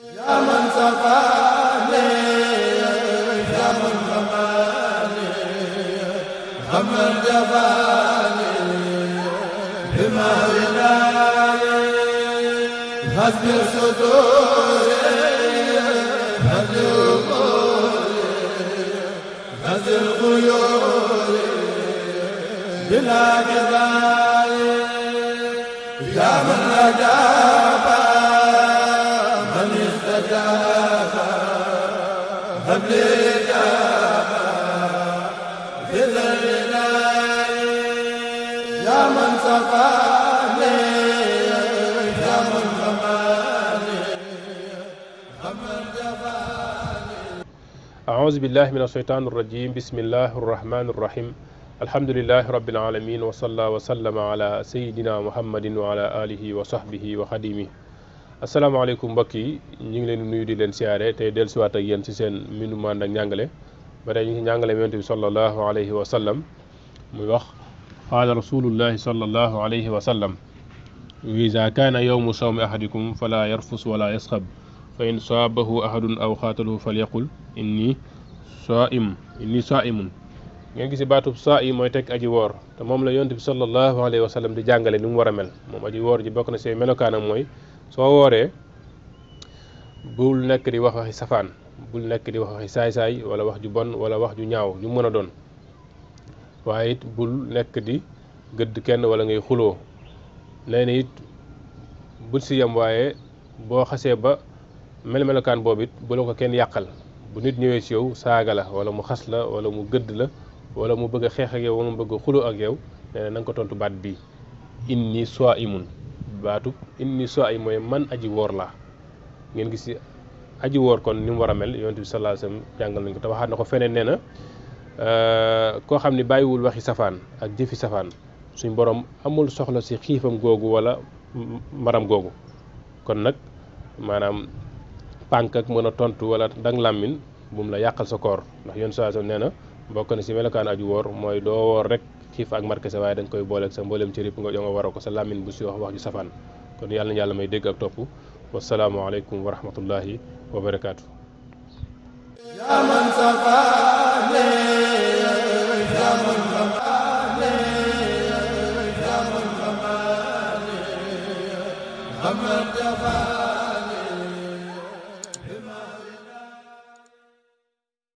يا من سقاني يا من رماني غمن جفاني بما رداي هز الصدور هز الغيور هز الغيور بلا جزاء يا من أجاب من استجاب هب لي إجابة في الرداء يا من سقاني يا من رماني غمن جفاني أعوذ بالله من الشيطان الرجيم بسم الله الرحمن الرحيم الحمد لله رب العالمين وصلى وسلم على سيدنا محمد وعلى آله وصحبه وخديمه asalaamaaleykum mbokk yi ñu ngi leen di nuyu di leen siyaare tey dellusiwaat ak yéen ci seen mbindu mànd ak njàngale ba tey ñu ngi njàngale yonent bi sallallahu alayhi wa sallam muy wax qaala rasulullahi sallallahu alayhi wa sallam iza kaana yawmu sawmi ahadikum fala yarfus wala yasxab fa in saabahu ahadun aw xaatalahu falyaqul inni saaimun ngeen gis baatub saa yi mooy teg aji woor te moom la yonent bi sallallahu alayhi wa sallam di jàngale ni mu war a mel moom aji woor ji bokk na see melokaanam mooy soo wooree bul nekk di wax waxi safaan bul nekk di wax waxi saay-saay wala wax ju bon wala wax ju ñaaw ju mën a doon waaye it bul nekk di gëdd kenn wala ngay xuloo nee na it bul si yem waaye boo xasee ba melokaan boobu it bu la ko kenn yàqal bu nit ñëwee si yow saaga la wala mu xas la wala mu gëdd la wala mu bëgg a xeex ak yow wala mu bëgg a xuloo ak yow nee na nga ko tontu baat bii inni saimun baatu inni saim mooy man aji woor laa ngeen gis ci aji woor kon ni mu war a mel yonent bi sallallahu alayhi wasallam jàngal nañ ko te waxaat na ko feneen nee na koo xam ni bàyyiwul waxi safaan ak jëfi safaan suñ borom amul soxla si xiifam googu wala maram googu kon nag maanaam pànk ak mën a tontu wala dang làmmin bu mu la yàqal sa koor ndax yonent sallallahu alayhi wasallam nee na bokk na si melokaan aji woor mooy doo woor rek xiif ak marke sa waaye da nga koy booleeg sa mbooleem ci ripp nga jo nga waroo ko sa làmmiñ bu si wax ju safaan kon yàlla na yàlla may dégg ak topp wasalaamualeykum wa rahmatullahi wa barakaatu. يا من سقاني يا من رماني يا من رماني غمن جفاني